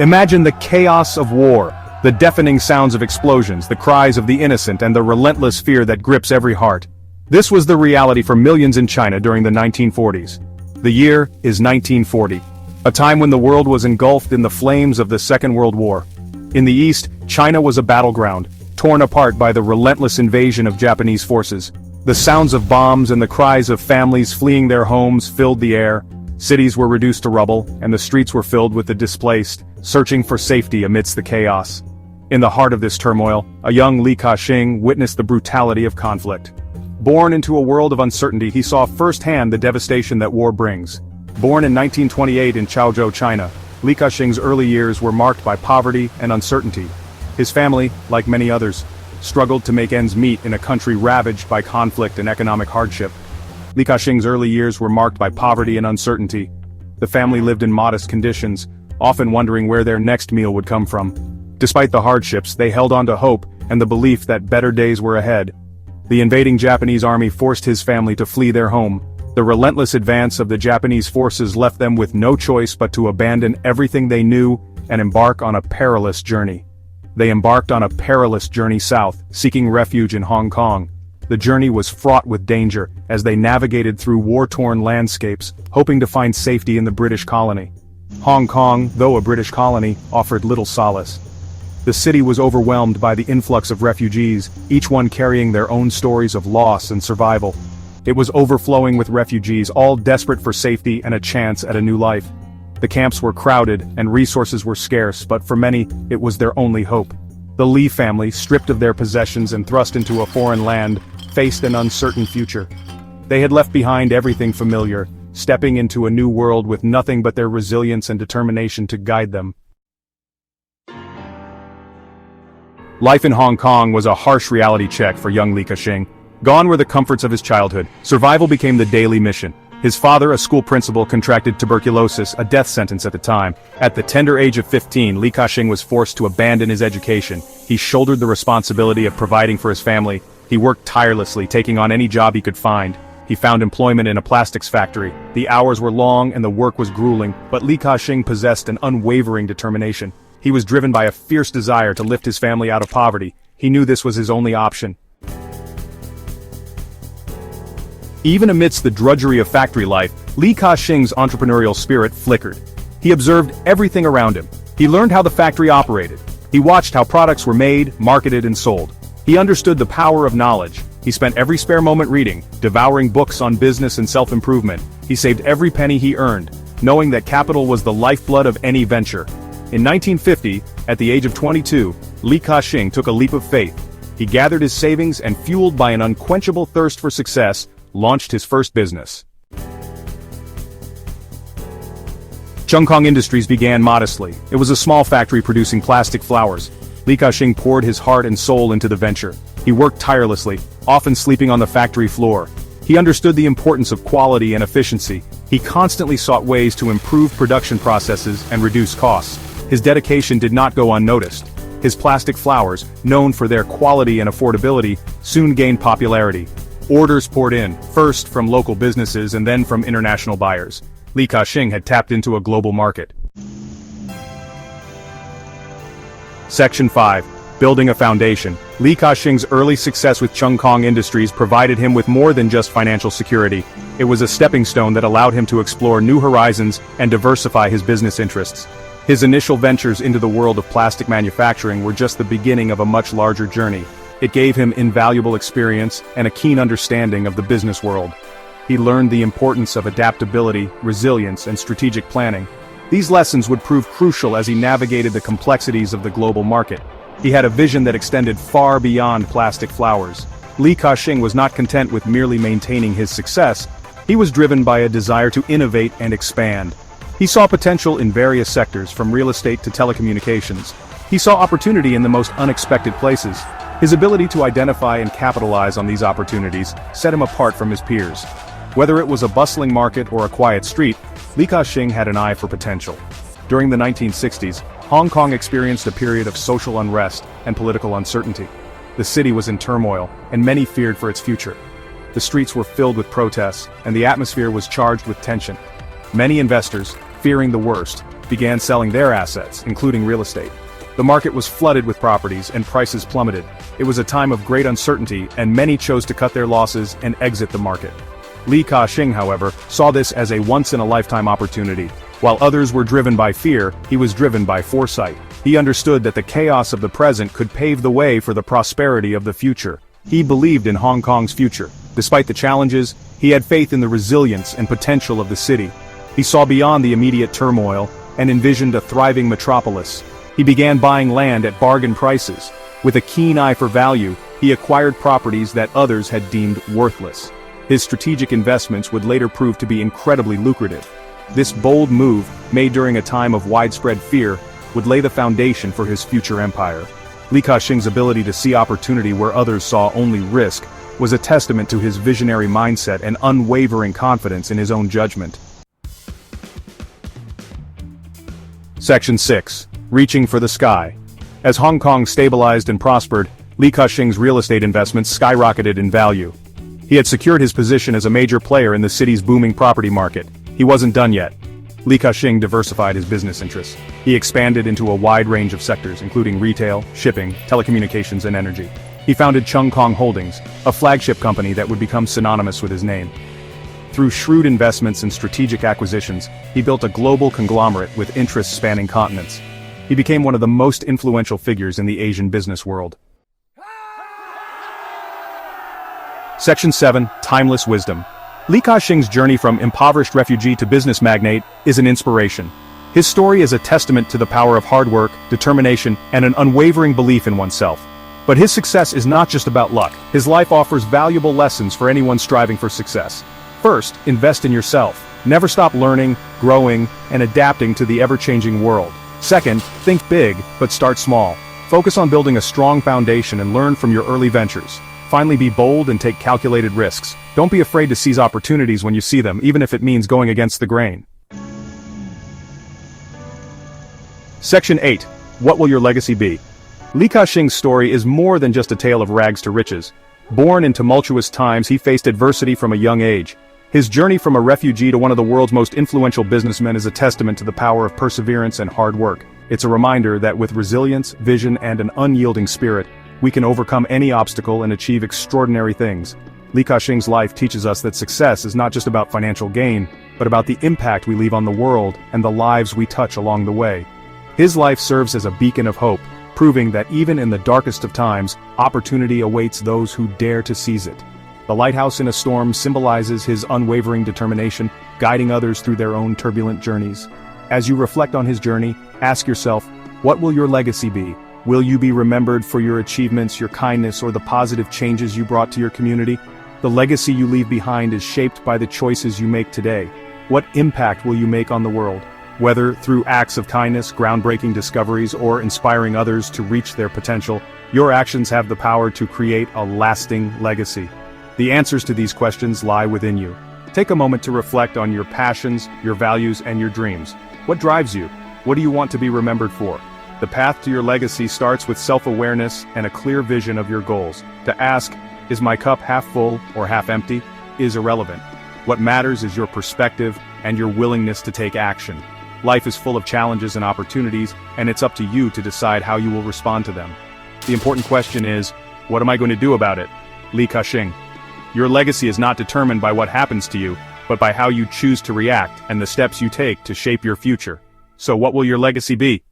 Imagine the chaos of war, the deafening sounds of explosions, the cries of the innocent, and the relentless fear that grips every heart. This was the reality for millions in China during the 1940s. The year is 1940, a time when the world was engulfed in the flames of the Second World War. In the east, China was a battleground, torn apart by the relentless invasion of Japanese forces. The sounds of bombs and the cries of families fleeing their homes filled the air. Cities were reduced to rubble, and the streets were filled with the displaced, searching for safety amidst the chaos. In the heart of this turmoil, a young Li Ka-Shing witnessed the brutality of conflict. Born into a world of uncertainty, he saw firsthand the devastation that war brings. Born in 1928 in Chaozhou, China, Li Ka-Shing's early years were marked by poverty and uncertainty. His family, like many others, struggled to make ends meet in a country ravaged by conflict and economic hardship. Li Ka-Shing's early years were marked by poverty and uncertainty. The family lived in modest conditions, often wondering where their next meal would come from. Despite the hardships, they held on to hope and the belief that better days were ahead. The invading Japanese army forced his family to flee their home. The relentless advance of the Japanese forces left them with no choice but to abandon everything they knew and embark on a perilous journey. They embarked on a perilous journey south, seeking refuge in Hong Kong. The journey was fraught with danger as they navigated through war-torn landscapes, hoping to find safety in the British colony. Hong Kong, though a British colony, offered little solace. The city was overwhelmed by the influx of refugees, each one carrying their own stories of loss and survival. It was overflowing with refugees, all desperate for safety and a chance at a new life. The camps were crowded and resources were scarce, but for many, it was their only hope. The Li family, stripped of their possessions and thrust into a foreign land, faced an uncertain future. They had left behind everything familiar, stepping into a new world with nothing but their resilience and determination to guide them. Life in Hong Kong was a harsh reality check for young Li Ka-Shing. Gone were the comforts of his childhood. Survival became the daily mission. His father, a school principal, contracted tuberculosis, a death sentence at the time. At the tender age of 15, Li Ka-Shing was forced to abandon his education. He shouldered the responsibility of providing for his family. He worked tirelessly, taking on any job he could find. He found employment in a plastics factory. The hours were long and the work was grueling, but Li Ka-Shing possessed an unwavering determination. He was driven by a fierce desire to lift his family out of poverty. He knew this was his only option. Even amidst the drudgery of factory life, Li Ka-Shing's entrepreneurial spirit flickered. He observed everything around him. He learned how the factory operated. He watched how products were made, marketed, and sold. He understood the power of knowledge. He spent every spare moment reading, devouring books on business and self-improvement. He saved every penny he earned, knowing that capital was the lifeblood of any venture. In 1950, at the age of 22, Li Ka-Shing took a leap of faith. He gathered his savings and, fueled by an unquenchable thirst for success, launched his first business. Cheung Kong Industries began modestly. It was a small factory producing plastic flowers. Li Ka-Shing poured his heart and soul into the venture. He worked tirelessly, often sleeping on the factory floor. He understood the importance of quality and efficiency. He constantly sought ways to improve production processes and reduce costs. His dedication did not go unnoticed. His plastic flowers, known for their quality and affordability, soon gained popularity. Orders poured in, first from local businesses and then from international buyers. Li Ka-Shing had tapped into a global market. Section 5. Building a foundation. Li Ka-Shing's early success with Cheung Kong Industries provided him with more than just financial security. It was a stepping stone that allowed him to explore new horizons and diversify his business interests. His initial ventures into the world of plastic manufacturing were just the beginning of a much larger journey. It gave him invaluable experience and a keen understanding of the business world. He learned the importance of adaptability, resilience, and strategic planning. These lessons would prove crucial as he navigated the complexities of the global market. He had a vision that extended far beyond plastic flowers. Li Ka-Shing was not content with merely maintaining his success. He was driven by a desire to innovate and expand. He saw potential in various sectors, from real estate to telecommunications. He saw opportunity in the most unexpected places. His ability to identify and capitalize on these opportunities set him apart from his peers. Whether it was a bustling market or a quiet street, Li Ka-Shing had an eye for potential. During the 1960s, Hong Kong experienced a period of social unrest and political uncertainty. The city was in turmoil, and many feared for its future. The streets were filled with protests, and the atmosphere was charged with tension. Many investors, fearing the worst, began selling their assets, including real estate. The market was flooded with properties and prices plummeted. It was a time of great uncertainty and many chose to cut their losses and exit the market. Li Ka-Shing, however, saw this as a once-in-a-lifetime opportunity. While others were driven by fear, he was driven by foresight. He understood that the chaos of the present could pave the way for the prosperity of the future. He believed in Hong Kong's future. Despite the challenges, he had faith in the resilience and potential of the city. He saw beyond the immediate turmoil and envisioned a thriving metropolis. He began buying land at bargain prices. With a keen eye for value, he acquired properties that others had deemed worthless. His strategic investments would later prove to be incredibly lucrative. This bold move, made during a time of widespread fear, would lay the foundation for his future empire. Li Ka-Shing's ability to see opportunity where others saw only risk was a testament to his visionary mindset and unwavering confidence in his own judgment. Section 6. Reaching for the sky. As Hong Kong stabilized and prospered, Li Ka-Shing's real estate investments skyrocketed in value. He had secured his position as a major player in the city's booming property market. He wasn't done yet. Li Ka-Shing diversified his business interests. He expanded into a wide range of sectors, including retail, shipping, telecommunications, and energy. He founded Cheung Kong Holdings, a flagship company that would become synonymous with his name. Through shrewd investments and strategic acquisitions, he built a global conglomerate with interests spanning continents. He became one of the most influential figures in the Asian business world. Section 7. Timeless Wisdom. Li Ka-Shing's journey from impoverished refugee to business magnate is an inspiration. His story is a testament to the power of hard work, determination, and an unwavering belief in oneself. But his success is not just about luck. His life offers valuable lessons for anyone striving for success. First, invest in yourself. Never stop learning, growing, and adapting to the ever-changing world. Second, think big, but start small. Focus on building a strong foundation and learn from your early ventures. Finally, be bold and take calculated risks. Don't be afraid to seize opportunities when you see them, even if it means going against the grain. Section 8. What will your legacy be? Li Ka-Shing's story is more than just a tale of rags to riches. Born in tumultuous times, he faced adversity from a young age. His journey from a refugee to one of the world's most influential businessmen is a testament to the power of perseverance and hard work. It's a reminder that with resilience, vision, and an unyielding spirit, we can overcome any obstacle and achieve extraordinary things. Li Ka-Shing's life teaches us that success is not just about financial gain, but about the impact we leave on the world and the lives we touch along the way. His life serves as a beacon of hope, proving that even in the darkest of times, opportunity awaits those who dare to seize it. The lighthouse in a storm symbolizes his unwavering determination, guiding others through their own turbulent journeys. As you reflect on his journey, ask yourself, what will your legacy be? Will you be remembered for your achievements, your kindness, or the positive changes you brought to your community? The legacy you leave behind is shaped by the choices you make today. What impact will you make on the world? Whether through acts of kindness, groundbreaking discoveries, or inspiring others to reach their potential, your actions have the power to create a lasting legacy. The answers to these questions lie within you. Take a moment to reflect on your passions, your values, and your dreams. What drives you? What do you want to be remembered for? The path to your legacy starts with self-awareness and a clear vision of your goals. To ask, is my cup half full or half empty, is irrelevant. What matters is your perspective and your willingness to take action. Life is full of challenges and opportunities, and it's up to you to decide how you will respond to them. The important question is, what am I going to do about it? Li Ka-Shing. Your legacy is not determined by what happens to you, but by how you choose to react and the steps you take to shape your future. So what will your legacy be?